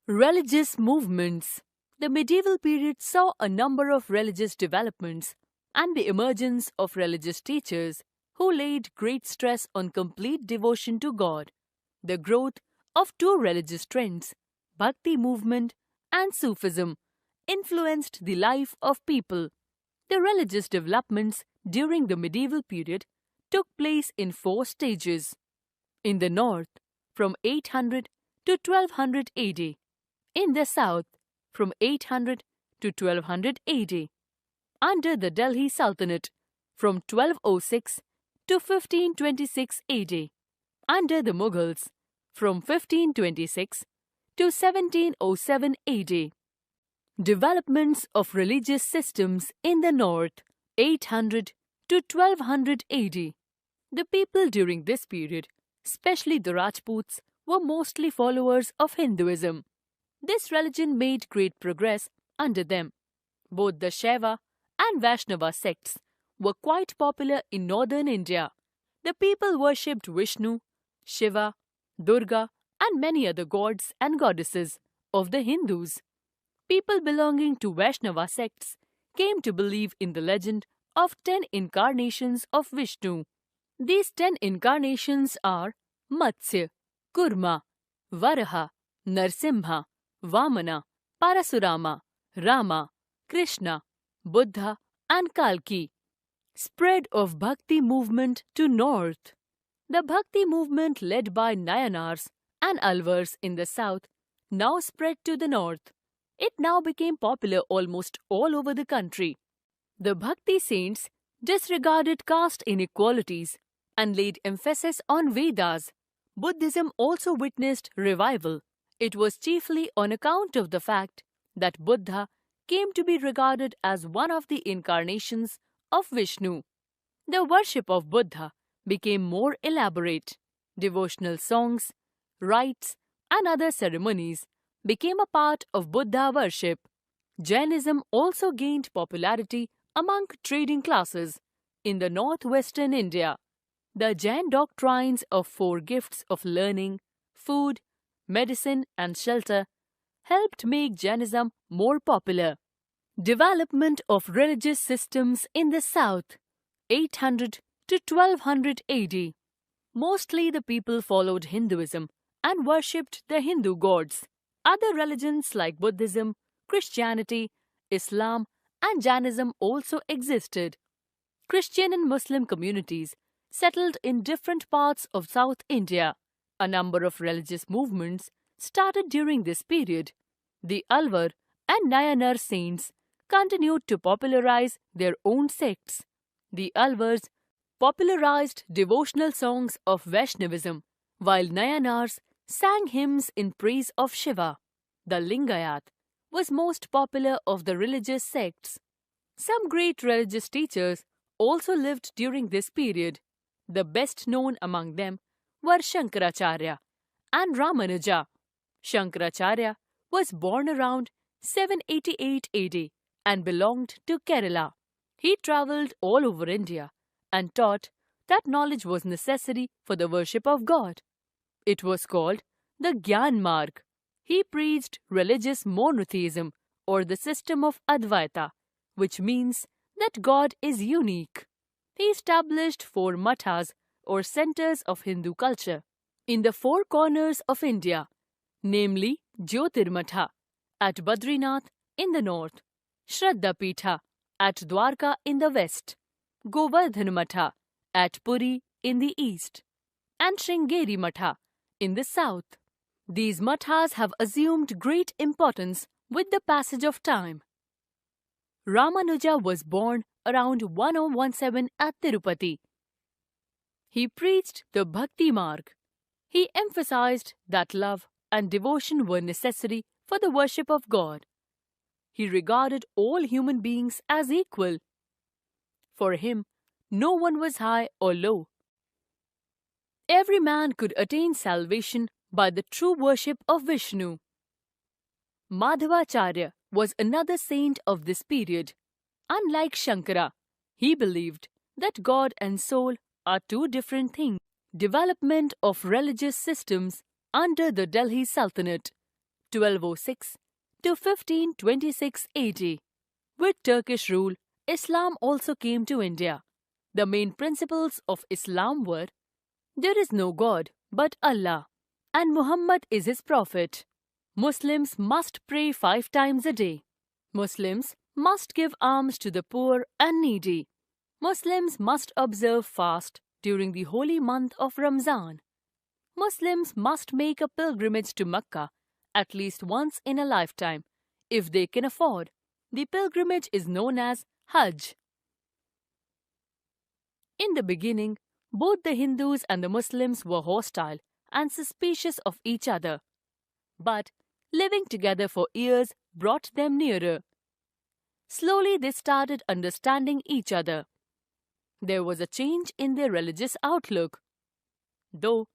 Religious movements. The medieval period saw a number of religious developments and the emergence of religious teachers who laid great stress on complete devotion to God. The growth of two religious trends, Bhakti Movement and Sufism, influenced the life of people. The religious developments during the medieval period took place in four stages. In the north, from 800 to 1200 AD. In the south, from 800 to 1200 AD. Under the Delhi Sultanate, from 1206 to 1526 AD. Under the Mughals, from 1526 to 1707 AD. Developments of religious systems in the north, 800 to 1200 AD. The people during this period, especially the Rajputs, were mostly followers of Hinduism. This religion made great progress under them. Both the Shaiva and Vaishnava sects were quite popular in northern India. The people worshipped Vishnu, Shiva, Durga, and many other gods and goddesses of the Hindus. People belonging to Vaishnava sects came to believe in the legend of 10 incarnations of Vishnu. These 10 incarnations are Matsya, Kurma, Varaha, Narsimha, Vamana, Parasurama, Rama, Krishna, Buddha, and Kalki. Spread of Bhakti movement to north. The Bhakti movement led by Nayanars and Alvars in the south now spread to the north. It now became popular almost all over the country. The Bhakti saints disregarded caste inequalities and laid emphasis on Vedas. Buddhism also witnessed revival. It was chiefly on account of the fact that Buddha came to be regarded as one of the incarnations of Vishnu. The worship of Buddha became more elaborate. Devotional songs, rites, and other ceremonies became a part of Buddha worship. Jainism also gained popularity among trading classes in the northwestern India. The Jain doctrines of four gifts of learning, food, medicine, and shelter helped make Jainism more popular. Development of religious systems in the south, 800 to 1200 AD. Mostly the people followed Hinduism and worshipped the Hindu gods. Other religions like Buddhism, Christianity, Islam, and Jainism also existed. Christian and Muslim communities settled in different parts of South India. A number of religious movements started during this period. The Alvar and Nayanar saints continued to popularize their own sects. The Alvars popularized devotional songs of Vaishnavism, while Nayanars sang hymns in praise of Shiva. The Lingayat was most popular of the religious sects. Some great religious teachers also lived during this period. The best known among them were Shankaracharya and Ramanuja. Shankaracharya was born around 788 AD and belonged to Kerala. He travelled all over India and taught that knowledge was necessary for the worship of God. It was called the Gyan Marg. He preached religious monotheism or the system of Advaita, which means that God is unique. He established 4 mathas or centers of Hindu culture in the 4 corners of India, namely Jyotirmatha at Badrinath in the north, Shraddha Pitha at Dwarka in the west, Govardhan Matha at Puri in the east, and Sringeri Matha in the south. These mathas have assumed great importance with the passage of time. Ramanuja was born around 1017 at Tirupati. He preached the Bhakti Marg. He emphasized that love and devotion were necessary for the worship of God. He regarded all human beings as equal. For him, no one was high or low. Every man could attain salvation by the true worship of Vishnu. Madhavacharya was another saint of this period. Unlike Shankara, he believed that God and soul are 2 different things. Development of religious systems under the Delhi Sultanate. 1206 to 1526 AD. With Turkish rule, Islam also came to India. The main principles of Islam were: there is no God but Allah, and Muhammad is his prophet. Muslims must pray 5 times a day. Muslims must give alms to the poor and needy. Muslims must observe fast during the holy month of Ramzan. Muslims must make a pilgrimage to Mecca at least once in a lifetime, if they can afford. The pilgrimage is known as Hajj. In the beginning, both the Hindus and the Muslims were hostile and suspicious of each other. But living together for years brought them nearer. Slowly they started understanding each other. There was a change in their religious outlook. Though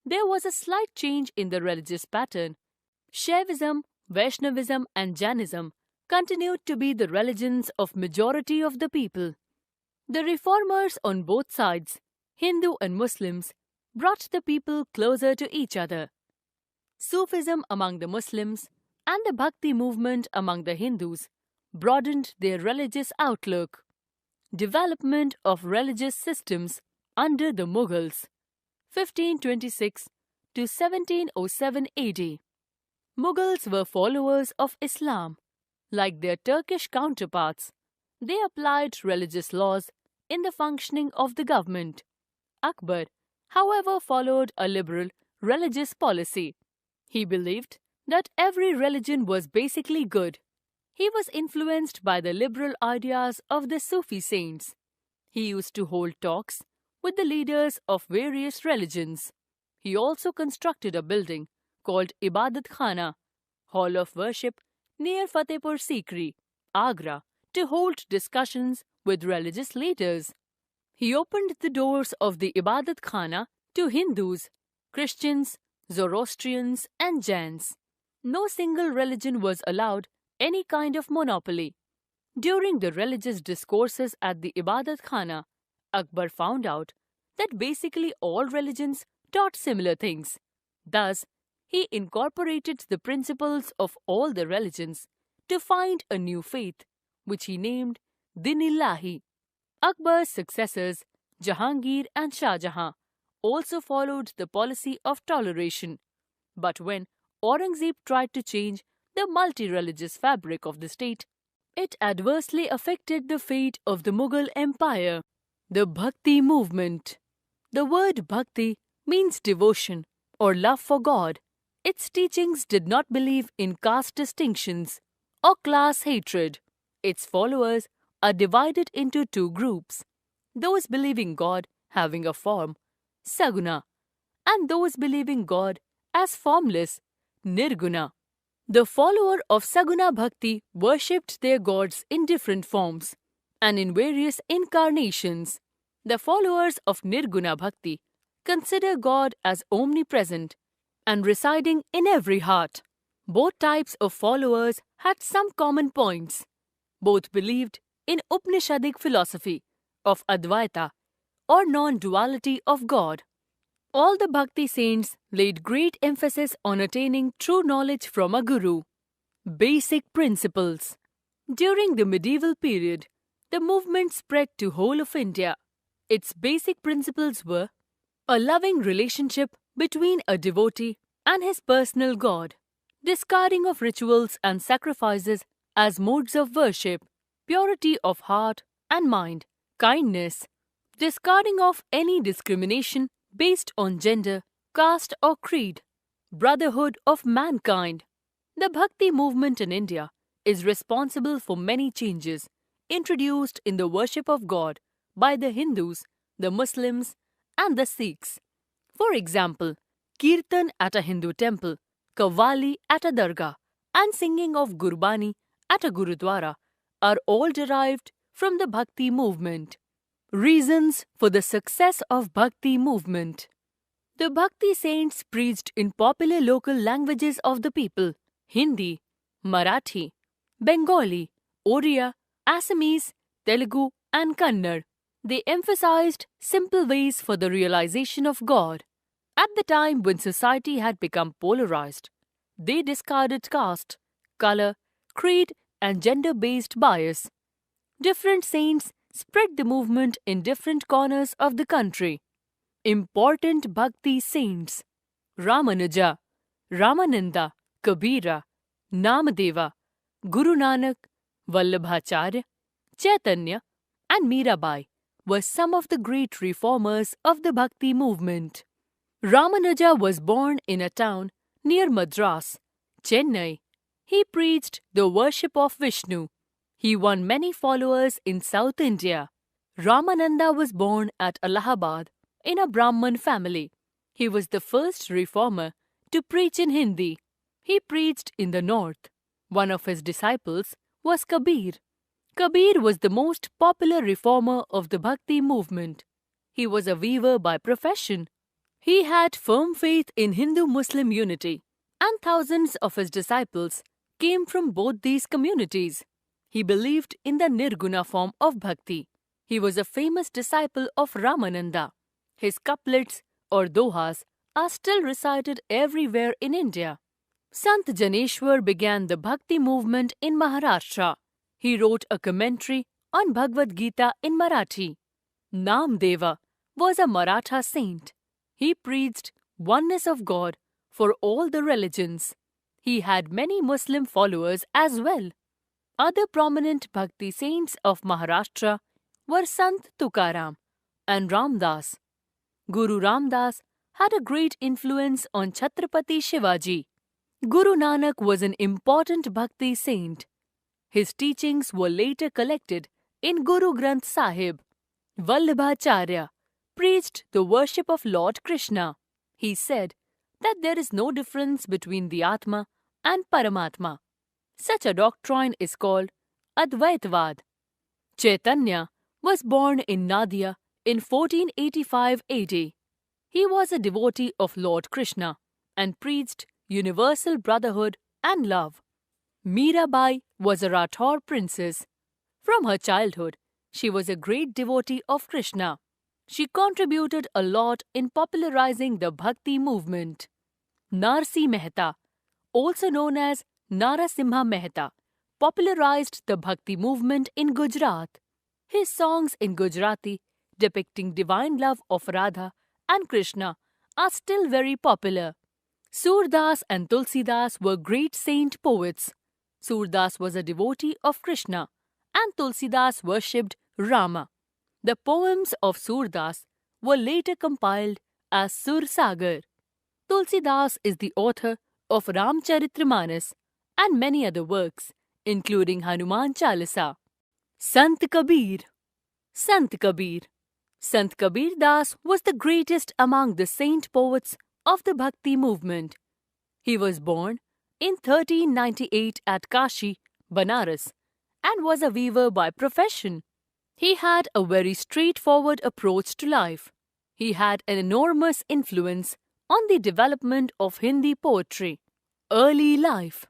there was a slight change in the religious pattern, Shaivism, Vaishnavism and Jainism continued to be the religions of majority of the people. The reformers on both sides, Hindu and Muslims, brought the people closer to each other. Sufism among the Muslims and the Bhakti Movement among the Hindus broadened their religious outlook. Development of religious systems under the Mughals, 1526 to 1707 AD. Mughals were followers of Islam. Like their Turkish counterparts, they applied religious laws in the functioning of the government. Akbar, however, followed a liberal religious policy. He believed that every religion was basically good. He was influenced by the liberal ideas of the Sufi saints. He used to hold talks with the leaders of various religions. He also constructed a building called Ibadat Khana, Hall of Worship, near Fatehpur Sikri, Agra, to hold discussions with religious leaders. He opened the doors of the Ibadat Khana to Hindus, Christians, Zoroastrians and Jains. No single religion was allowed any kind of monopoly. During the religious discourses at the Ibadat Khana, Akbar found out that basically all religions taught similar things. Thus, he incorporated the principles of all the religions to find a new faith, which he named Din-i-Ilahi. Akbar's successors, Jahangir and Shah Jahan, also followed the policy of toleration. But when Aurangzeb tried to change the multi-religious fabric of the state, it adversely affected the fate of the Mughal Empire. The Bhakti Movement. The word Bhakti means devotion or love for God. Its teachings did not believe in caste distinctions or class hatred. Its followers are divided into 2 groups: those believing God having a form, Saguna, and those believing God as formless, Nirguna. The follower of Saguna Bhakti worshipped their gods in different forms and in various incarnations. The followers of Nirguna Bhakti consider God as omnipresent and residing in every heart. Both types of followers had some common points. Both believed in Upanishadic philosophy of Advaita or non-duality of God. All the Bhakti saints laid great emphasis on attaining true knowledge from a guru. Basic principles. During the medieval period, the movement spread to whole of India. Its basic principles were a loving relationship between a devotee and his personal God, discarding of rituals and sacrifices as modes of worship, purity of heart and mind, kindness, discarding of any discrimination based on gender, caste or creed, brotherhood of mankind. The Bhakti movement in India is responsible for many changes introduced in the worship of God by the Hindus, the Muslims and the Sikhs. For example, Kirtan at a Hindu temple, Qawwali at a dargah and singing of Gurbani at a Gurudwara are all derived from the Bhakti movement. Reasons for the success of Bhakti movement. The Bhakti saints preached in popular local languages of the people: Hindi, Marathi, Bengali, Oriya, Assamese, Telugu and Kannada. They emphasized simple ways for the realization of God. At the time when society had become polarized, They discarded caste, color, creed, and gender-based bias. Different saints spread the movement in different corners of the country. Important Bhakti saints: Ramanuja, Ramananda, Kabira, Namadeva, Guru Nanak, Vallabhacharya, Chaitanya, and Mirabai were some of the great reformers of the Bhakti movement. Ramanuja was born in a town near Madras, Chennai. He preached the worship of Vishnu. He won many followers in South India. Ramananda was born at Allahabad in a Brahmin family. He was the first reformer to preach in Hindi. He preached in the north. One of his disciples was Kabir. Kabir was the most popular reformer of the Bhakti movement. He was a weaver by profession. He had firm faith in Hindu-Muslim unity, and thousands of his disciples came from both these communities. He believed in the Nirguna form of Bhakti. He was a famous disciple of Ramananda. His couplets or dohas are still recited everywhere in India. Sant Janeshwar began the Bhakti movement in Maharashtra. He wrote a commentary on Bhagavad Gita in Marathi. Namdeva was a Maratha saint. He preached oneness of God for all the religions. He had many Muslim followers as well. Other prominent Bhakti saints of Maharashtra were Sant Tukaram and Ramdas. Guru Ramdas had a great influence on Chhatrapati Shivaji. Guru Nanak was an important Bhakti saint. His teachings were later collected in Guru Granth Sahib. Vallabhacharya preached the worship of Lord Krishna. He said that there is no difference between the Atma and Paramatma. Such a doctrine is called Advaitvad. Chaitanya was born in Nadia in 1485 AD. He was a devotee of Lord Krishna and preached universal brotherhood and love. Mirabai was a Rathore princess. From her childhood, she was a great devotee of Krishna. She contributed a lot in popularizing the Bhakti movement. Narsi Mehta, also known as Narasimha Mehta, popularized the Bhakti movement in Gujarat. His songs in Gujarati depicting divine love of Radha and Krishna are still very popular. Surdas and Tulsidas were great saint poets. Surdas was a devotee of Krishna and Tulsidas worshipped Rama. The poems of Surdas were later compiled as Sur Sagar. Tulsidas is the author of Ramcharitramanas and many other works, including Hanuman Chalisa. Sant Kabir. Sant Kabir. Sant Kabir Das was the greatest among the saint poets of the Bhakti movement. He was born in 1398 at Kashi, Banaras, and was a weaver by profession. He had a very straightforward approach to life. He had an enormous influence on the development of Hindi poetry. Early life.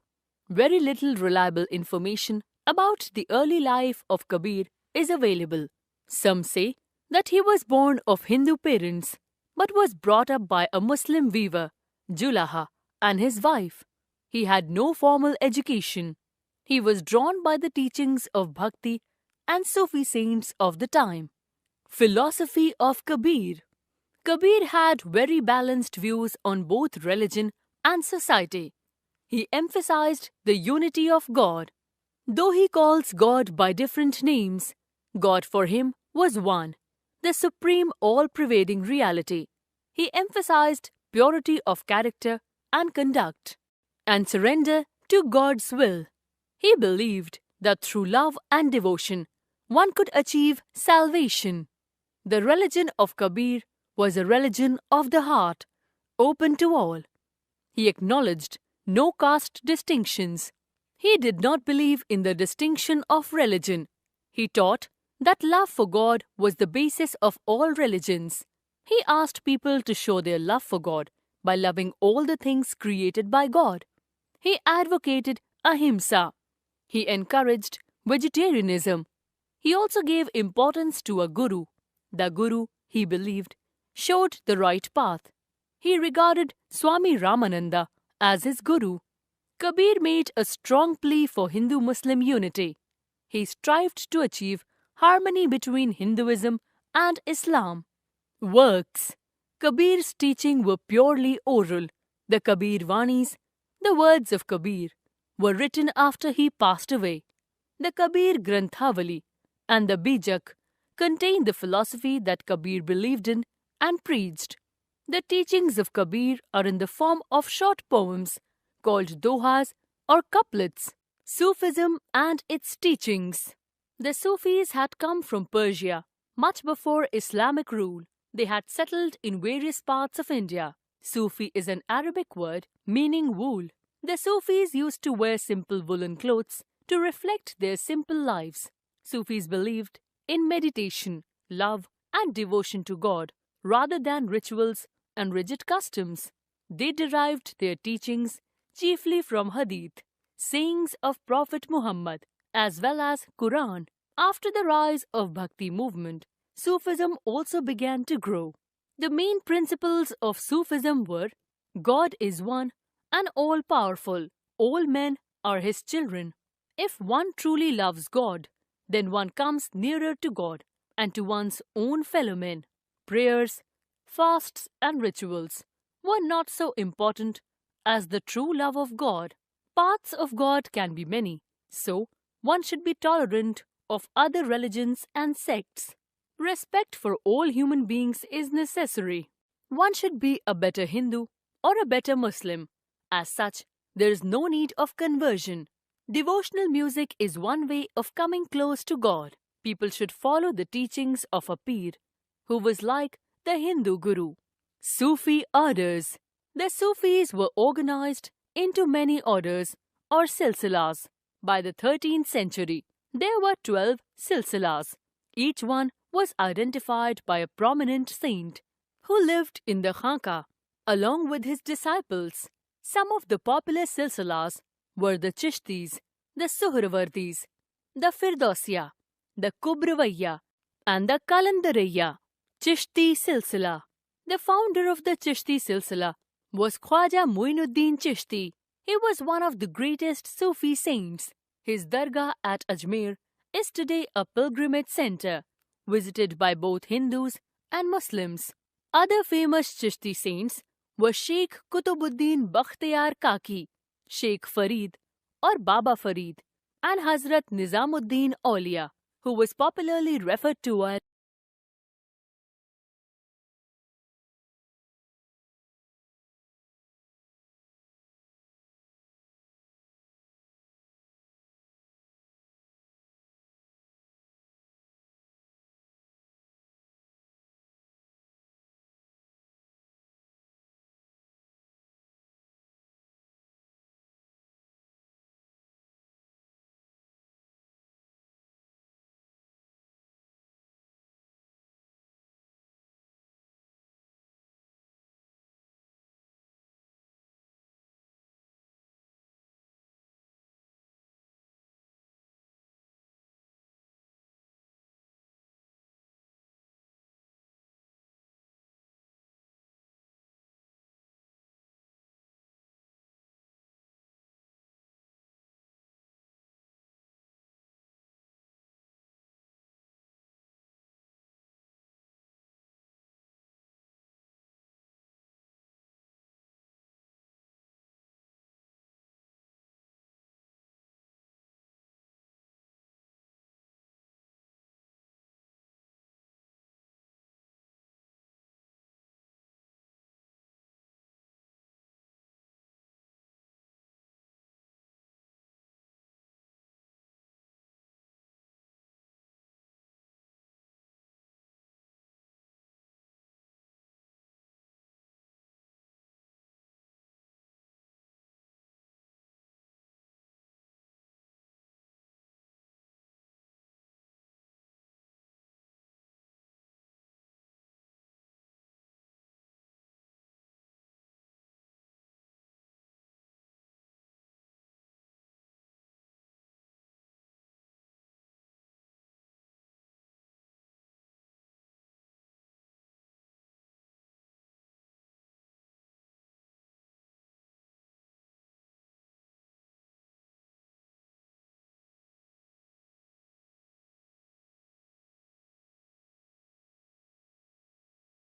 Very little reliable information about the early life of Kabir is available. Some say that he was born of Hindu parents but was brought up by a Muslim weaver, Julaha, and his wife. He had no formal education. He was drawn by the teachings of Bhakti and Sufi saints of the time. Philosophy of Kabir. Kabir had very balanced views on both religion and society. He emphasized the unity of God. Though he calls God by different names, God for him was one, the supreme all-pervading reality. He emphasized purity of character and conduct, and surrender to God's will. He believed that through love and devotion, one could achieve salvation. The religion of Kabir was a religion of the heart, open to all. He acknowledged no caste distinctions. He did not believe in the distinction of religion. He taught that love for God was the basis of all religions. He asked people to show their love for God by loving all the things created by God. He advocated ahimsa. He encouraged vegetarianism. He also gave importance to a guru. The guru, he believed, showed the right path. He regarded Swami Ramananda as his guru. Kabir made a strong plea for Hindu-Muslim unity. He strived to achieve harmony between Hinduism and Islam. Works. Kabir's teaching were purely oral. The Kabir Vanis, the words of Kabir, were written after he passed away. The Kabir Granthavali and the Bijak contain the philosophy that Kabir believed in and preached. The teachings of Kabir are in the form of short poems called dohas or couplets. Sufism and its teachings. The Sufis had come from Persia much before Islamic rule. They had settled in various parts of India. Sufi is an Arabic word meaning wool. The Sufis used to wear simple woolen clothes to reflect their simple lives. Sufis believed in meditation, love, and devotion to God rather than rituals and rigid customs. They derived their teachings chiefly from Hadith, sayings of Prophet Muhammad, as well as Quran. After the rise of Bhakti Movement, Sufism also began to grow. The main principles of Sufism were: God is one and all-powerful. All men are his children. If one truly loves God, then one comes nearer to God and to one's own fellow men. Prayers, fasts, and rituals were not so important as the true love of God. Paths of God can be many, so one should be tolerant of other religions and sects. Respect for all human beings is necessary. One should be a better Hindu or a better Muslim. As such, there is no need of conversion. Devotional music is one way of coming close to God. People should follow the teachings of a Pir, who was like the Hindu Guru. Sufi orders. The Sufis were organized into many orders or silsilas. By the 13th century, there were 12 silsilas. Each one was identified by a prominent saint who lived in the Khanqa along with his disciples. Some of the popular silsilas were the Chishtis, the Suhravardis, the Firdausiya, the Kubravaiya, and the Kalandaraiya. Chishti Silsila. The founder of the Chishti Silsila was Khwaja Muinuddin Chishti. He was one of the greatest Sufi saints. His dargah at Ajmer is today a pilgrimage center, visited by both Hindus and Muslims. Other famous Chishti saints were Sheikh Kutubuddin Bakhtiyar Kaki, Sheikh Farid or Baba Farid, and Hazrat Nizamuddin Aulia, who was popularly referred to as